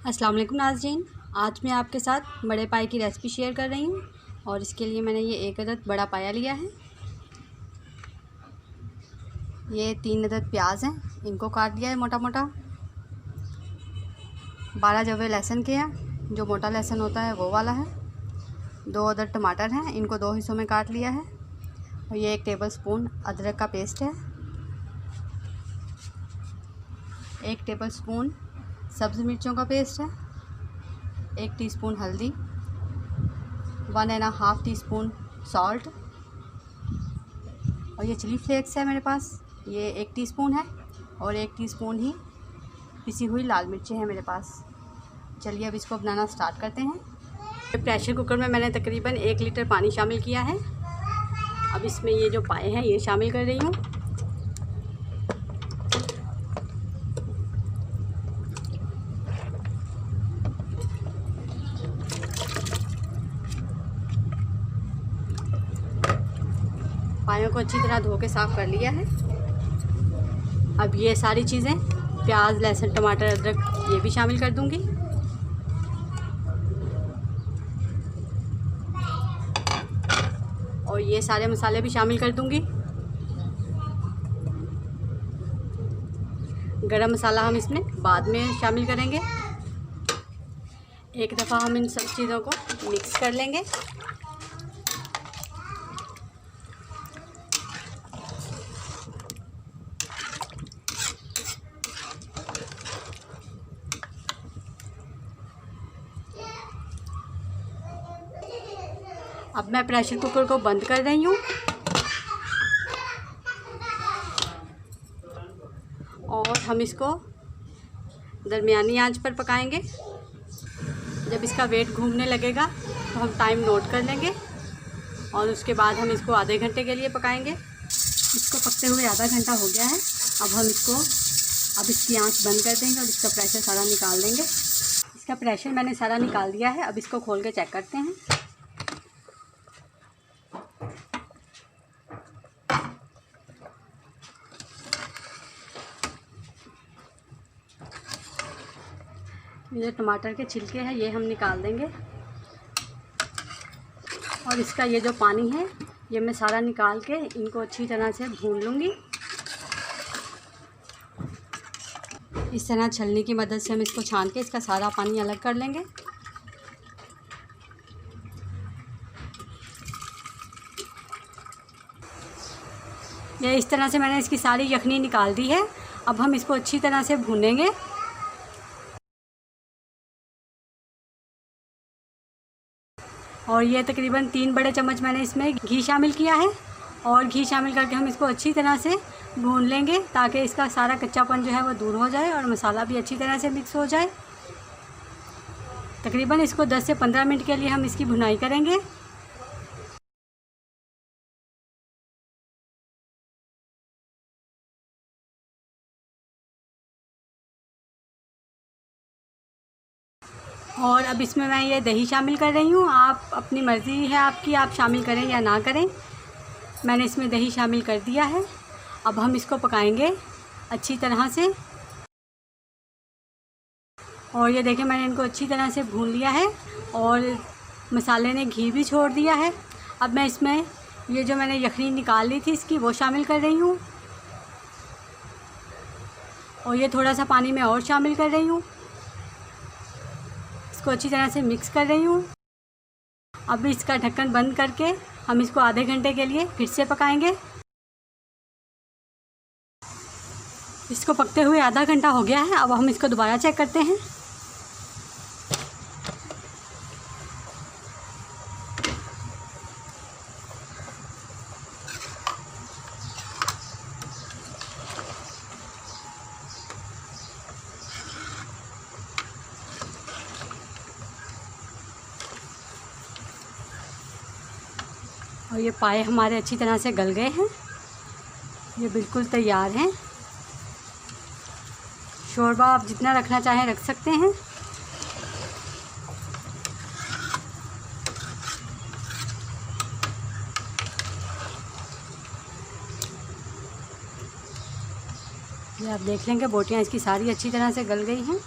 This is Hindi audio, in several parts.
अस्सलाम वालेकुम नाज़रीन, आज मैं आपके साथ बड़े पाए की रेसिपी शेयर कर रही हूँ। और इसके लिए मैंने ये 1 अदद बड़ा पाया लिया है। ये 3 अदद प्याज हैं, इनको काट लिया है मोटा मोटा। 12 जवे लहसुन के हैं, जो मोटा लहसुन होता है वो वाला है। 2 अदद टमाटर हैं, इनको 2 हिस्सों में काट लिया है। और ये 1 टेबलस्पून अदरक का पेस्ट है। 1 टेबलस्पून सब्ज़ मिर्चों का पेस्ट है। 1 टीस्पून हल्दी, 1½ टीस्पून सॉल्ट। और ये चिली फ्लेक्स है मेरे पास, ये 1 टीस्पून है। और 1 टीस्पून ही पिसी हुई लाल मिर्ची है मेरे पास। चलिए अब इसको बनाना स्टार्ट करते हैं। प्रेशर कुकर में मैंने तकरीबन 1 लीटर पानी शामिल किया है। अब इसमें ये जो पाए हैं ये शामिल कर रही हूँ। पायों को अच्छी तरह धो के साफ़ कर लिया है। अब ये सारी चीज़ें प्याज, लहसुन, टमाटर, अदरक ये भी शामिल कर दूंगी। और ये सारे मसाले भी शामिल कर दूंगी। गरम मसाला हम इसमें बाद में शामिल करेंगे। एक दफ़ा हम इन सब चीज़ों को मिक्स कर लेंगे। अब मैं प्रेशर कुकर को बंद कर रही हूँ और हम इसको दरमियानी आंच पर पकाएंगे। जब इसका वेट घूमने लगेगा तो हम टाइम नोट कर लेंगे और उसके बाद हम इसको आधे घंटे के लिए पकाएंगे। इसको पकते हुए आधा घंटा हो गया है। अब इसकी आंच बंद कर देंगे और इसका प्रेशर सारा निकाल देंगे। इसका प्रेशर मैंने सारा निकाल दिया है। अब इसको खोल के चेक करते हैं। ये टमाटर के छिलके हैं ये हम निकाल देंगे। और इसका ये जो पानी है ये मैं सारा निकाल के इनको अच्छी तरह से भून लूँगी। इस तरह छलनी की मदद से हम इसको छान के इसका सारा पानी अलग कर लेंगे। ये इस तरह से मैंने इसकी सारी यखनी निकाल दी है। अब हम इसको अच्छी तरह से भूनेंगे। और ये तकरीबन 3 बड़े चम्मच मैंने इसमें घी शामिल किया है। और घी शामिल करके हम इसको अच्छी तरह से भून लेंगे ताकि इसका सारा कच्चापन जो है वो दूर हो जाए और मसाला भी अच्छी तरह से मिक्स हो जाए। तकरीबन इसको 10 से 15 मिनट के लिए हम इसकी भुनाई करेंगे। और अब इसमें मैं ये दही शामिल कर रही हूँ। आप अपनी मर्ज़ी है आपकी, आप शामिल करें या ना करें। मैंने इसमें दही शामिल कर दिया है। अब हम इसको पकाएंगे अच्छी तरह से। और ये देखें मैंने इनको अच्छी तरह से भून लिया है और मसाले ने घी भी छोड़ दिया है। अब मैं इसमें ये जो मैंने यखनी निकाल ली थी इसकी वो शामिल कर रही हूँ। और ये थोड़ा सा पानी में और शामिल कर रही हूँ। इसको अच्छी तरह से मिक्स कर रही हूँ। अब इसका ढक्कन बंद करके हम इसको आधे घंटे के लिए फिर से पकाएंगे। इसको पकते हुए आधा घंटा हो गया है। अब हम इसको दोबारा चेक करते हैं। और ये पाए हमारे अच्छी तरह से गल गए हैं। ये बिल्कुल तैयार हैं। शोरबा आप जितना रखना चाहें रख सकते हैं। ये आप देख लेंगे बोटियाँ इसकी सारी अच्छी तरह से गल गई हैं।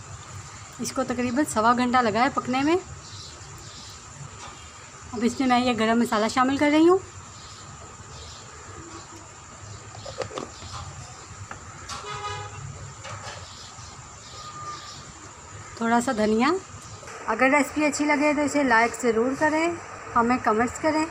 इसको तकरीबन 1.25 घंटा लगा है पकने में। अब इसमें मैं ये गरम मसाला शामिल कर रही हूँ। थोड़ा सा धनिया। अगर रेसिपी अच्छी लगे तो इसे लाइक ज़रूर करें, हमें कमेंट्स करें,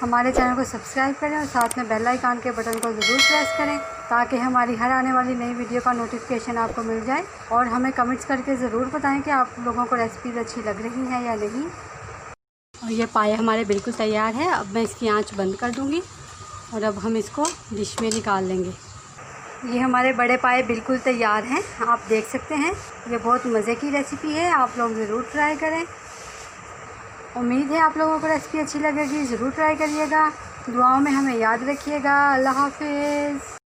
हमारे चैनल को सब्सक्राइब करें और साथ में बेल आइकन के बटन को ज़रूर प्रेस करें ताकि हमारी हर आने वाली नई वीडियो का नोटिफिकेशन आपको मिल जाए। और हमें कमेंट्स करके ज़रूर बताएं कि आप लोगों को रेसिपीज़ अच्छी लग रही हैं या नहीं। और ये पाए हमारे बिल्कुल तैयार है। अब मैं इसकी आंच बंद कर दूँगी और अब हम इसको डिश में निकाल लेंगे। ये हमारे बड़े पाए बिल्कुल तैयार हैं, आप देख सकते हैं। ये बहुत मज़े की रेसिपी है, आप लोग ज़रूर ट्राई करें। उम्मीद है आप लोगों को रेसिपी अच्छी लगेगी, ज़रूर ट्राई करिएगा। दुआओं में हमें याद रखिएगा। अल्लाह हाफ़िज़।